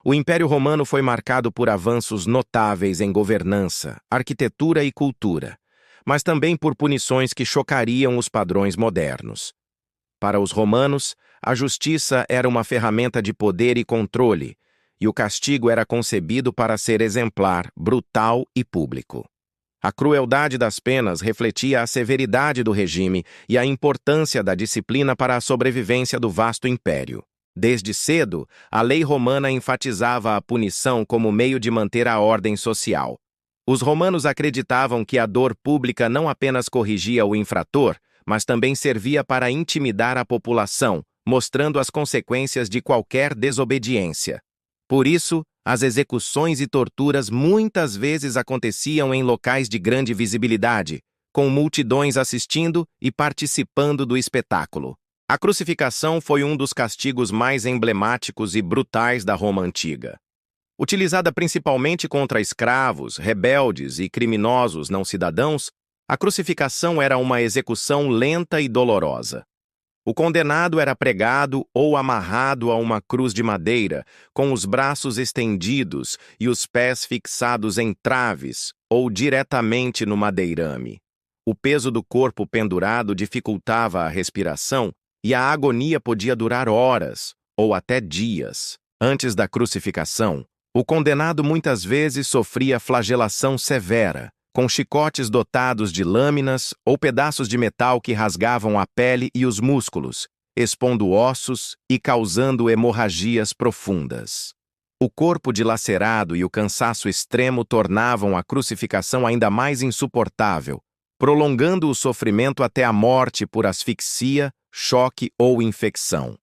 O Império Romano foi marcado por avanços notáveis em governança, arquitetura e cultura, mas também por punições que chocariam os padrões modernos. Para os romanos, a justiça era uma ferramenta de poder e controle, e o castigo era concebido para ser exemplar, brutal e público. A crueldade das penas refletia a severidade do regime e a importância da disciplina para a sobrevivência do vasto império. Desde cedo, a lei romana enfatizava a punição como meio de manter a ordem social. Os romanos acreditavam que a dor pública não apenas corrigia o infrator, mas também servia para intimidar a população, mostrando as consequências de qualquer desobediência. Por isso, as execuções e torturas muitas vezes aconteciam em locais de grande visibilidade, com multidões assistindo e participando do espetáculo. A crucificação foi um dos castigos mais emblemáticos e brutais da Roma antiga. Utilizada principalmente contra escravos, rebeldes e criminosos não cidadãos, a crucificação era uma execução lenta e dolorosa. O condenado era pregado ou amarrado a uma cruz de madeira, com os braços estendidos e os pés fixados em traves ou diretamente no madeirame. O peso do corpo pendurado dificultava a respiração e a agonia podia durar horas ou até dias. Antes da crucificação, o condenado muitas vezes sofria flagelação severa, com chicotes dotados de lâminas ou pedaços de metal que rasgavam a pele e os músculos, expondo ossos e causando hemorragias profundas. O corpo dilacerado e o cansaço extremo tornavam a crucificação ainda mais insuportável, prolongando o sofrimento até a morte por asfixia, choque ou infecção.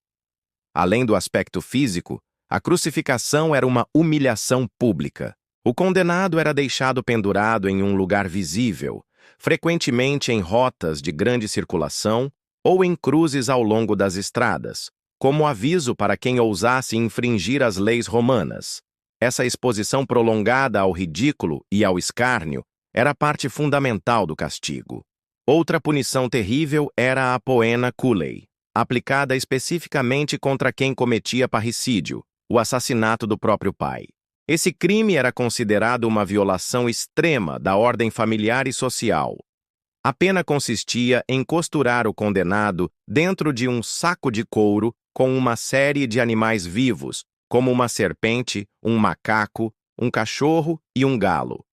Além do aspecto físico, a crucificação era uma humilhação pública. O condenado era deixado pendurado em um lugar visível, frequentemente em rotas de grande circulação ou em cruzes ao longo das estradas, como aviso para quem ousasse infringir as leis romanas. Essa exposição prolongada ao ridículo e ao escárnio era parte fundamental do castigo. Outra punição terrível era a poena culei, aplicada especificamente contra quem cometia parricídio, o assassinato do próprio pai. Esse crime era considerado uma violação extrema da ordem familiar e social. A pena consistia em costurar o condenado dentro de um saco de couro com uma série de animais vivos, como uma serpente, um macaco, um cachorro e um galo.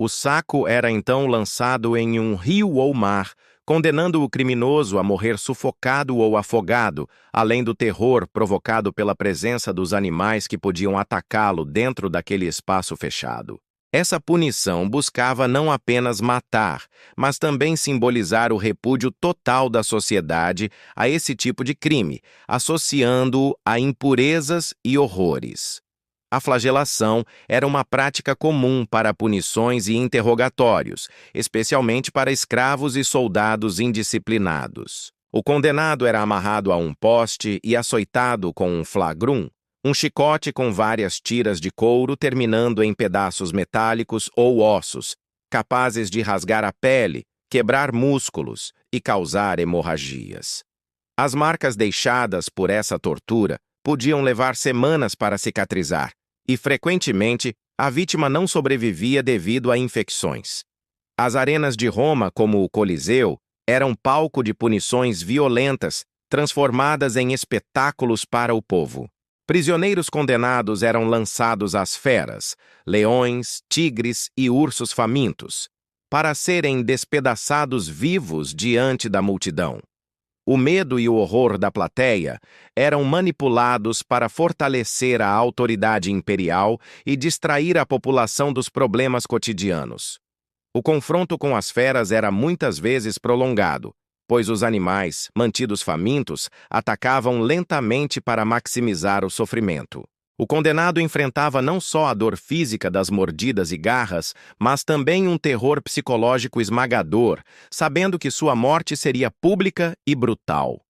O saco era então lançado em um rio ou mar, condenando o criminoso a morrer sufocado ou afogado, além do terror provocado pela presença dos animais que podiam atacá-lo dentro daquele espaço fechado. Essa punição buscava não apenas matar, mas também simbolizar o repúdio total da sociedade a esse tipo de crime, associando-o a impurezas e horrores. A flagelação era uma prática comum para punições e interrogatórios, especialmente para escravos e soldados indisciplinados. O condenado era amarrado a um poste e açoitado com um flagrum, um chicote com várias tiras de couro terminando em pedaços metálicos ou ossos, capazes de rasgar a pele, quebrar músculos e causar hemorragias. As marcas deixadas por essa tortura podiam levar semanas para cicatrizar, e, frequentemente, a vítima não sobrevivia devido a infecções. As arenas de Roma, como o Coliseu, eram palco de punições violentas, transformadas em espetáculos para o povo. Prisioneiros condenados eram lançados às feras, leões, tigres e ursos famintos, para serem despedaçados vivos diante da multidão. O medo e o horror da plateia eram manipulados para fortalecer a autoridade imperial e distrair a população dos problemas cotidianos. O confronto com as feras era muitas vezes prolongado, pois os animais, mantidos famintos, atacavam lentamente para maximizar o sofrimento. O condenado enfrentava não só a dor física das mordidas e garras, mas também um terror psicológico esmagador, sabendo que sua morte seria pública e brutal.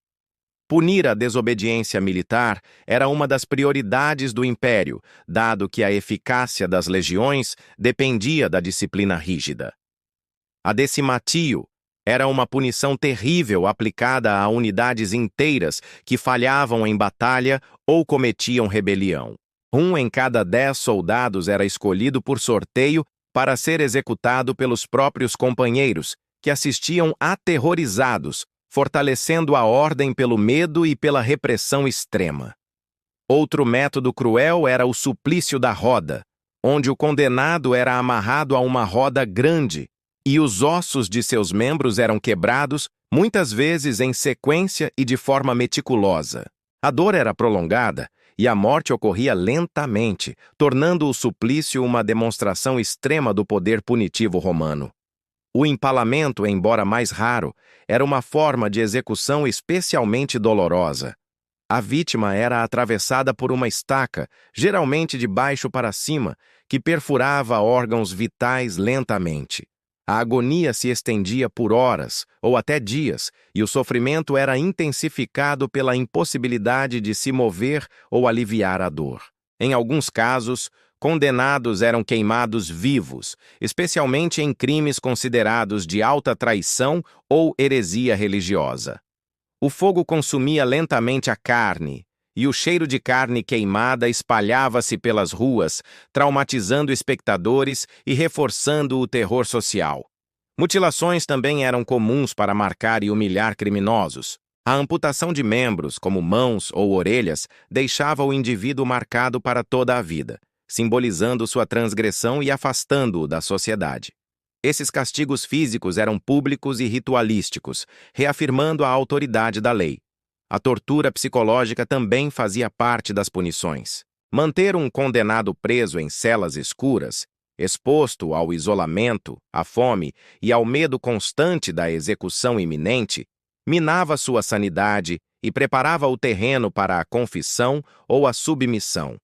Punir a desobediência militar era uma das prioridades do Império, dado que a eficácia das legiões dependia da disciplina rígida. A decimatio era uma punição terrível aplicada a unidades inteiras que falhavam em batalha ou cometiam rebelião. Um em cada 10 soldados era escolhido por sorteio para ser executado pelos próprios companheiros, que assistiam aterrorizados, fortalecendo a ordem pelo medo e pela repressão extrema. Outro método cruel era o suplício da roda, onde o condenado era amarrado a uma roda grande e os ossos de seus membros eram quebrados, muitas vezes em sequência e de forma meticulosa. A dor era prolongada e a morte ocorria lentamente, tornando o suplício uma demonstração extrema do poder punitivo romano. O empalamento, embora mais raro, era uma forma de execução especialmente dolorosa. A vítima era atravessada por uma estaca, geralmente de baixo para cima, que perfurava órgãos vitais lentamente. A agonia se estendia por horas ou até dias, e o sofrimento era intensificado pela impossibilidade de se mover ou aliviar a dor. Em alguns casos, condenados eram queimados vivos, especialmente em crimes considerados de alta traição ou heresia religiosa. O fogo consumia lentamente a carne, e o cheiro de carne queimada espalhava-se pelas ruas, traumatizando espectadores e reforçando o terror social. Mutilações também eram comuns para marcar e humilhar criminosos. A amputação de membros, como mãos ou orelhas, deixava o indivíduo marcado para toda a vida, simbolizando sua transgressão e afastando-o da sociedade. Esses castigos físicos eram públicos e ritualísticos, reafirmando a autoridade da lei. A tortura psicológica também fazia parte das punições. Manter um condenado preso em celas escuras, exposto ao isolamento, à fome e ao medo constante da execução iminente, minava sua sanidade e preparava o terreno para a confissão ou a submissão.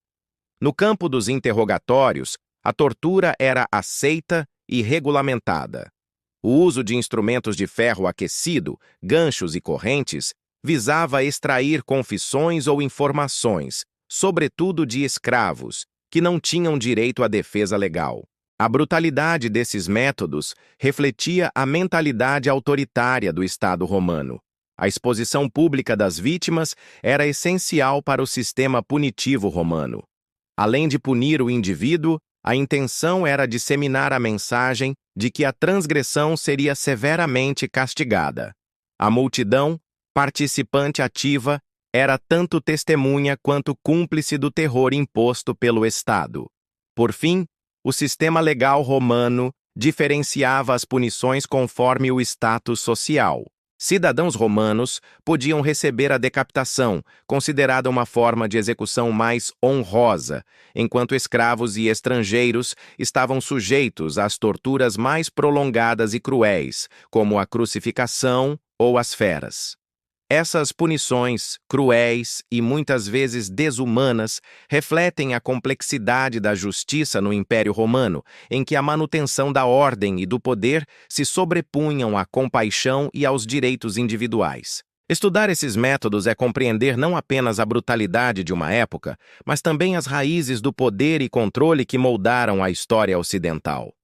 No campo dos interrogatórios, a tortura era aceita e regulamentada. O uso de instrumentos de ferro aquecido, ganchos e correntes, visava extrair confissões ou informações, sobretudo de escravos, que não tinham direito à defesa legal. A brutalidade desses métodos refletia a mentalidade autoritária do Estado romano. A exposição pública das vítimas era essencial para o sistema punitivo romano. Além de punir o indivíduo, a intenção era disseminar a mensagem de que a transgressão seria severamente castigada. A multidão, participante ativa, era tanto testemunha quanto cúmplice do terror imposto pelo Estado. Por fim, o sistema legal romano diferenciava as punições conforme o status social. Cidadãos romanos podiam receber a decapitação, considerada uma forma de execução mais honrosa, enquanto escravos e estrangeiros estavam sujeitos às torturas mais prolongadas e cruéis, como a crucificação ou as feras. Essas punições, cruéis e muitas vezes desumanas, refletem a complexidade da justiça no Império Romano, em que a manutenção da ordem e do poder se sobrepunham à compaixão e aos direitos individuais. Estudar esses métodos é compreender não apenas a brutalidade de uma época, mas também as raízes do poder e controle que moldaram a história ocidental.